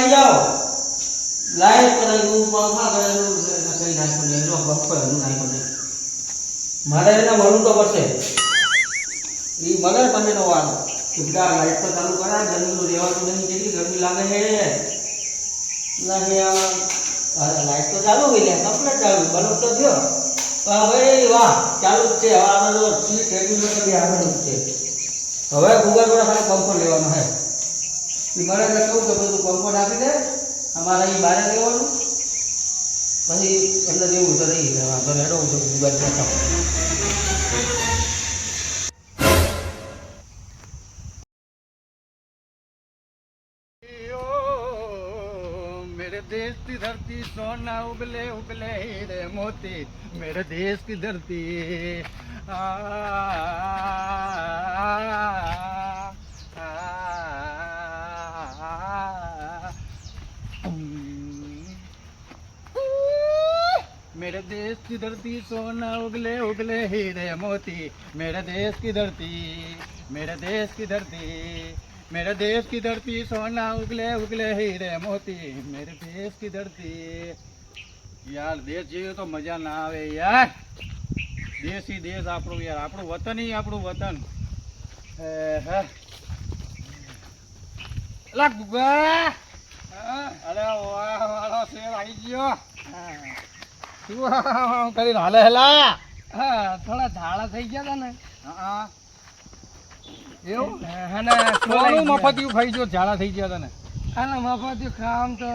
આવી જાઓ લાઈટ કરેલું પંખા કરેલું કઈ નાખ્યું નહીં જો પંખો એનું નાખ્યું નહીં મારે એને મળવું તો પડશે એ મળે મને નો વાળો સીધા લાઈટ તો ચાલુ કરાય ગરમીનું રહેવાનું નહીં કેટલી ગરમી લાગે છે લાઈટ તો ચાલુ હોય ને કમ્પ્લેટ ચાલુ બલ્બ તો થયો ભાઈ વાહ ચાલુ જ છે હવે આપણે સીટ રેગ્યુલેટર બી આવેલું છે હવે ગૂગલ પર ખાલી પંખો લેવાનો હે એ મારે કેવું કે બધું પંખો નાખી દે અમારે અહીં બહાર લેવાનું પછી અંદર એવું તો નહીં વાંધો હેડો ગૂગલ પર मेरे देश की धरती सोना उगले उगले हीरे मोती मेरे देश की धरती मेरे देश की धरती सोना उगले उगले हीरे मोती मेरे देश की धरती मेरे देश की धरती मेरे देश की धरती सोना उगले उगले हीरे मोती मेरे देश की धरती यार देश जीवे तो मजा ना आवे यार देश ही देश આપણું यार આપણું વતન ही આપણું વતન અલા ગુગા અરે વાહ વાળો શેર આવી ગયો શું કરીને હાલે હેલા હા થોડા ઝાડા થઈ ગયા હતા ને હા એવું સોનું મફતિયું ખાઈ ગયો ઝાડા થઈ ગયા હતા ને આને મફતિયું ખામ તો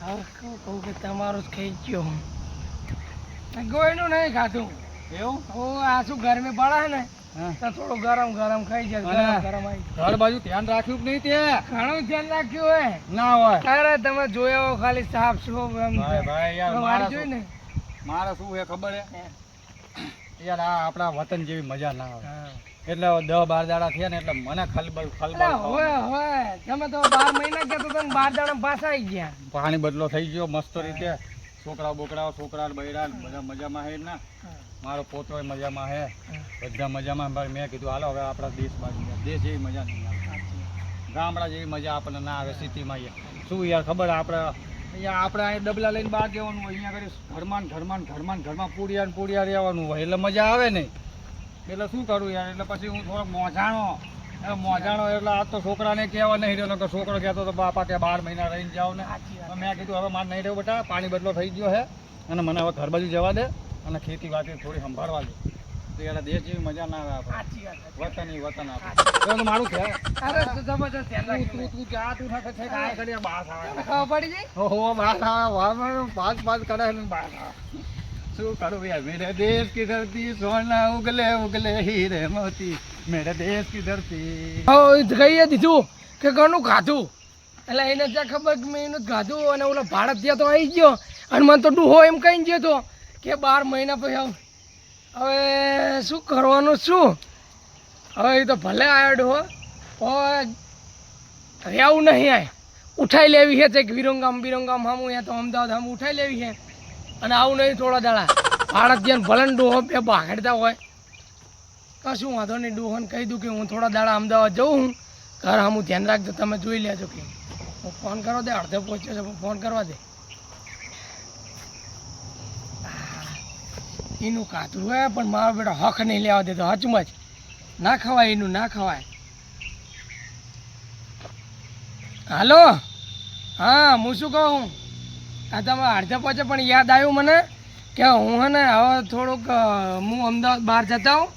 હવે કહું કે તમારું જ ખાઈ ગયો ગોળનું નહીં ખાધું એવું ઓ આ શું ગરમી પડે ને તો થોડું ગરમ ગરમ ખાઈ જાય ગરમ આવી ઘર બાજુ ધ્યાન રાખ્યું કે નહીં તે ઘણું ધ્યાન રાખ્યું હોય ના હોય અરે તમે જોયા હો ખાલી સાફ શું એમ ભાઈ યાર જોઈ ને મારે શું હે ખબર હે યાર આ આપણા વતન જેવી મજા ના આવે એટલે 10-12 દાડા થયા ને એટલે મને ખલબલ હોય હોય તમે તો 12 મહિના કહેતો તો 12 દાડા પાછા આવી ગયા પાણી બદલો થઈ ગયો મસ્ત રીતે છોકરા બૈરા બધા મજામાં હે ને મારો પોતો મજામાં હે બધા મજામાં મેં કીધું હાલો હવે આપણા દેશ બાજુ દેશ જેવી મજા નહીં આવે ગામડા જેવી મજા આપણને ના આવે સિટીમાં શું યાર ખબર આપણે અહીંયા અહીં ડબલા લઈને બહાર જવાનું હોય અહીંયા ઘરમાં પૂડિયા રહેવાનું હોય એટલે મજા આવે નહીં એટલે શું કરું યાર એટલે પછી હું થોડોક મોજાણો એટલે આ તો છોકરાને કહેવા નહીં રહ્યો કે છોકરો કહેતો તો બાપા કે 12 મહિના રહીને જાઓ ને મેં કીધું હવે મારે નહીં રહ્યો બેટા પાણી બદલો થઈ ગયો છે અને મને હવે ઘર બાજુ જવા દે અને ખેતી વાતી થોડી સંભાળવા દે તો યાર દેશ જેવી મજા ના આવે આપણે વતન આપણે મારું છે અરે જબરજસ્ત ધ્યાન તું જા તું ના છે કાય કરી બહાર આવે ખબર પડી જાય હો બહાર આવે પાંચ કરે ને બહાર આવે શું કરું યાર મેરે દેશ की धरती सोना उगले उगले हीरे मोती मेरे देश की धरती કહી દીધું કે ઘણું ખાધું એટલે એને જ્યાં ખબર કે મેં એનું ખાધું અને ઓલો ભારત ત્યાં તો આવી ગયો અને મને તો ડૂહો એમ કહીને ગયો તો કે 12 મહિના પછી હવે શું કરવાનું શું હવે એ તો ભલે આવ્યો ડૂહો રહેવું નહીં આય ઉઠાઈ લેવી છે કે વિરંગામ હામું ત્યાં તો અમદાવાદ હામું ઉઠાઈ લેવી છે અને આવું નહીં થોડા દાડા ભારત જ્યાં ભલે ડોહો બે બાખડતા હોય કશું વાંધો નહીં ડોહોને કહી દઉં કે હું થોડા દાડા અમદાવાદ જઉં હું ઘર હું ધ્યાન રાખજો તમે જોઈ લેજો કે હું ફોન કરવા દે અડધે પહોંચ્યો છે ફોન કરવા દે એનું કાતું હોય પણ મારો બેટો હક નહીં લેવા દેતો હચમચ ના ખવાય એનું ના ખવાય હાલો હા હું શું કહું આ તમે અડધે પહોંચે પણ યાદ આવ્યું મને કે હું હે ને હવે થોડુંક હું અમદાવાદ બહાર જતા હોઉં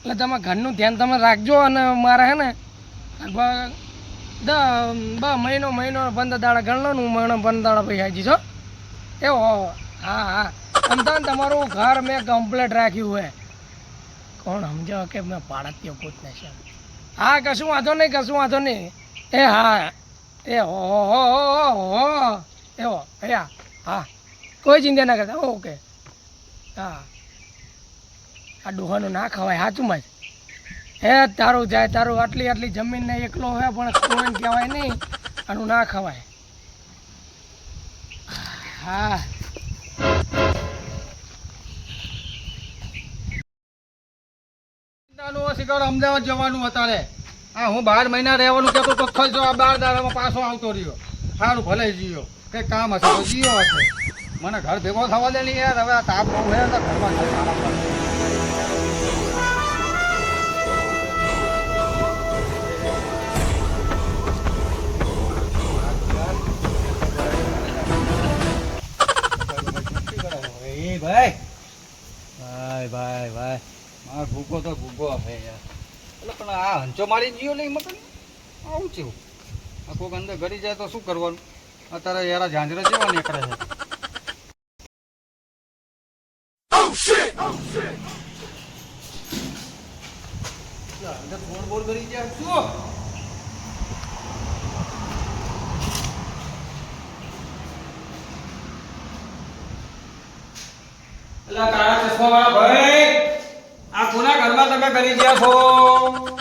એટલે તમે ઘરનું ધ્યાન તમે રાખજો અને મારે હે ને લગભગ મહિનો 15 દાડા ગણલો ને હું મહિનો 15 દાડા પછી આવી છો એવો હા સમજાવ ને તમારું ઘર મેં કમ્પ્લીટ રાખ્યું હોય કોણ સમજો કે મેં પાડતીઓ પૂછ છે હા કશું વાંધો નહીં એ હા એ હો એવો અયા હા કોઈ ચિંતા ના કરતા ઓકે હા આ ડોહાનું ના ખવાય સાચુંમાં જ હે તારું જાય તારું આટલી જમીનને એકલો હોય પણ કોઈને કહેવાય નહીં આનું ના ખવાય હા અમદાવાદ જવાનું અત્યારે હા હું 12 મહિના રહેવાનું કહેતો તો ખર્ચો આ 12 દાડામાં પાછો આવતો રહ્યો સારું ભલે જીયો કઈ કામ હશે તો જીયો હશે મને ઘર ભેગો થવા દે નહીં યાર હવે આ તાપ બહુ હે તો ઘરમાં જઈને આરામ કર. એ ભાઈ ભાઈ ભાઈ ભાઈ મારો ભૂકો તો ભૂકો હે યાર એટલે પણ આ હંચો મારી ગયો નહીં મકન આવું છે આ કોક અંદર ઘડી જાય તો શું કરવાનું અત્યારે યાર ઝાંઝરા જેવા નીકળે છે અંદર ફોન બોલ કરી જાય શું એટલે કાળા ચશ્મા વાળા ભાઈ આ કોના ઘરમાં તમે કરી ગયા છો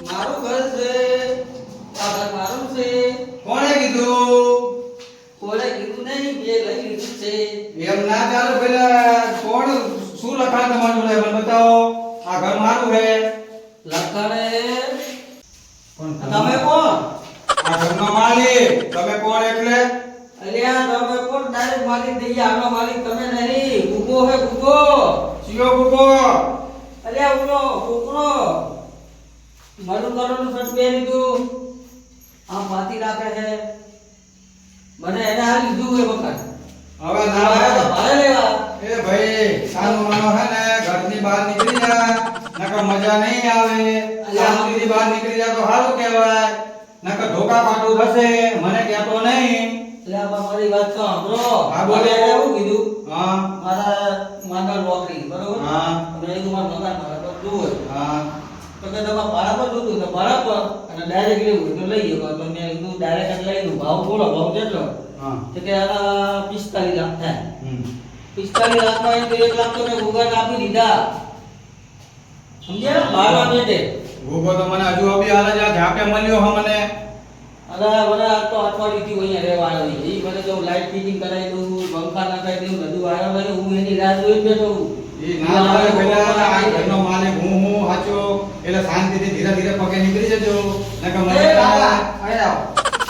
મારું ઘર છે આ ઘર મારું છે. કોણે કીધું કોણે કીધું નહીં, બે લઈ લીધું છે. એમ ના ચાલો પેલા કોણ શું લખાણ તમારું જોડે મને બતાવો આ ઘર મારું છે લખાણે પણ તમે કોણ? આ ઘરનો માલિક તમે કોણ એટલે અલ્યા તમે કોણ? ડાયરેક્ટ માલિક થઈ ગયા. આનો માલિક તમે નહીં, ગુગો હે ગુગો. ચિયો ગુગો અલ્યા ઉલો કુકરો મારું કરોડનું શર્ટ પહેરી લીધું, આમ પાતી રાખે છે. મને એને આ લીધું એ વખત હવે ના મારે તો ભાડે લેવા. એ ભાઈ સાનું માનો હે ને ઘરની બહાર નીકળી જા નકર મજા નહીં આવે શાંતિથી બહાર નીકળી જા તો સારું કહેવાય નકર ધોકા પાટું થશે મને કહેતો નહીં એટલે આ મારી વાત તો સાંભળો. હા, બોલો. મને એને એવું કીધું હા મારા નોકરી બરોબર. હા. અને એ મારા મકાન મારા પર જોવે હા તો કે તમારા ભાડા પર જોતું તો ભાડા પર અને ડાયરેક્ટ લેવું હોય તો લઈ ગયો તો મેં કીધું ડાયરેક્ટ લઈ લઉં. ભાવ બોલો, ભાવ કેટલો? હા તો કે આના 45 લાખ થાય. હમ 45 લાખમાં એમ તો 1 લાખ તો મેં ભૂગાને આપી દીધા. સમજ્યા? ભાડા પેટે. ગુગો તો મને હજુ અભી હાલ જ આ ઝાપે મળ્યો હો મને અરે મને આ તો અઠવાડિયુંથી હું અહીંયા રહેવા આવ્યો છું. ઈ મને તો લાઇટ ફિટિંગ કરાવી દઉં, પંખા નખાવી દઉં, બધું આવ્યો નહીં. હું એની રાહ જોઈ જ બેઠો છું. એ ના આવે પેલા આ ઘરનો માલિક હું હાચો એટલે શાંતિથી ધીરે ધીરે પગે નીકળી જજો નકર મને એ બાબા, આય આવ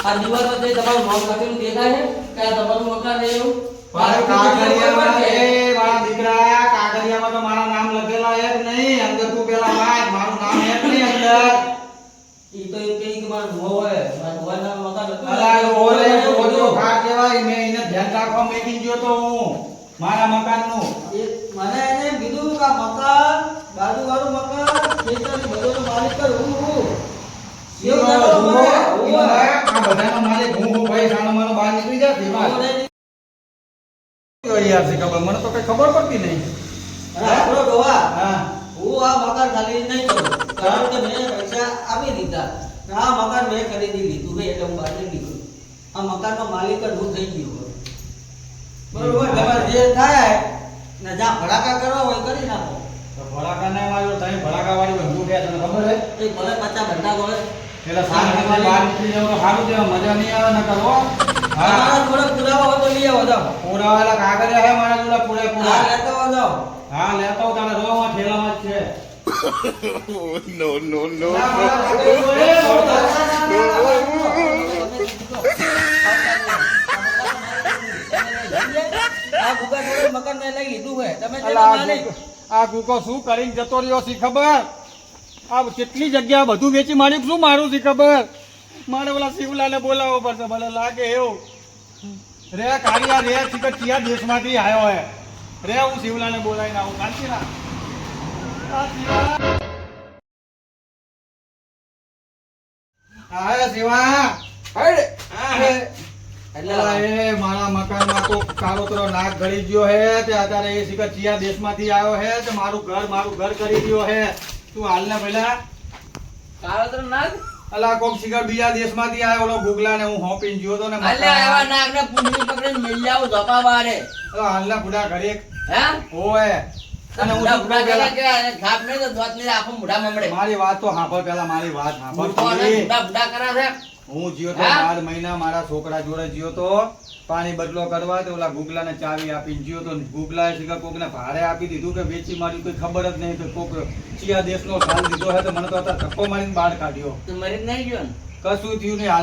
આ દિવાલો તે તમારું નામ લખેલું દેખાય છે કે આ તમારું મકાન છે એવું? મારા કાગળિયામાં એ મારા દીકરા કાગળિયામાં તો મારા નામ લખેલા હે જ નહીં અંદર તું પેલા વાંચ મારું નામ હે જ નહીં અંદર ઈ તો એમ કહે કે મારું ભૂવો હોય, મારા ભૂવાના મકાન હતું. અલા ઓલે ઓજો ઘાટ કહેવાય મેં એને ધ્યાન રાખવા મેકીને ગયો તો હું મારા મકાનનું મને એને એમ કીધું કે આ મકાન બાજુવાળું મકાન ખેતરની બધોનો માલિક કર હું. એવું કહેતો મને. આ બધાનો માલિક હું ભાઈ સાનો માનો બહાર નીકળી જા ધીમા યાર છે ખબર મને તો કઈ ખબર પડતી નહીં અરે આપણો ડોહા, હા હું આ મકાન ખાલી નહીં કરું કારણ કે મેં પૈસા આપી દીધા. આ મકાન મેં ખરીદી લીધું છે એટલે હું બહાર નહીં નીકળું. આ મકાનનો માલિક જ હું થઈ ગયો છું. બરોબર? તમારે જે થાય ને જ્યાં ભડાકા કરવા હોય કરી નાખો. તો ભડાકા ને માર્યો તઈ ભડાકા વાળી બંધુ કે તને ખબર હે એ ભલે 50 ઘંટા હોય. એટલે શાંતિથી બહાર નીકળી જાવ તો સારું છે મજા નહીં આવે ન કરો હા તમારા જોડે પુરાવા હોય તો લઈ આવો જાઓ. પૂરાવેલા કાગળિયા હે મારા જોડે પૂરે હા, પૂરા લેતા આવો જાઓ. હા લેતો હું તારે રોમાં ઠેલામાં જ છે આ ભૂગા જોડે મકાન મેં લઈ લીધું છે. તમે અલા, તેના માલિક. આ ગુકો શું કરીને જતો રહ્યો છે ખબર આ કેટલી જગ્યા બધું વેચી માર્યું શું મારું છે ખબર મારે ઓલા શિવલાને બોલાવવો પડશે ભલે લાગે એવું રે કારિયા રે શિખર કયા દેશમાંથી આવ્યો હે રે હું શિવલાને બોલાવીને આવું શાંતિ રાખ આ શિવા હા હે શિવા હે હા હે અલા એ મારા મકાનમાં તો કાળોતરો નાક ગળી ગયો હે તે અત્યારે એ શિખર કયા દેશમાંથી આવ્યો હે તે મારું ઘર કરી રહ્યો હે તું હાલને પહેલા કાળોતરો નાગ અલા કોક શિખર બીજા દેશમાંથી આવ્યો ઓલો ગુગલા ને હું હોપીને ગયો તો ને અલ્યા એવા નાગને પૂંછડી પકડીને મેલી આવું ધપા બારે અલા હાલના બુડા ઘરે હે ઓય અને હું બુડા બુડા પેલા કે થાપ નહીં તો દોત નહીં આખો મુઢા મમડે મારી વાત તો સાંભળ પેલા મારી વાત સાંભળ બુડા બુડા કરા છે હું જીયો તો હા? 12 મહિના મારા છોકરા જોડે જીયો તો પાણી બદલો કરવા તો ઓલા ગુગલાને ચાવી આપીને જીયો તો ગુગલાએ શિખર કોકને ભાડે આપી દીધું કે વેચી માર્યું કોઈ ખબર જ નહીં કે કોક ચિયા દેશનો સાલ દીધો હે તો મને તો અત્યારે ધક્કો મારીને બહાર કાઢ્યો તો મરી જ નહીં ગયો ને કશું થયું નહીં હાલ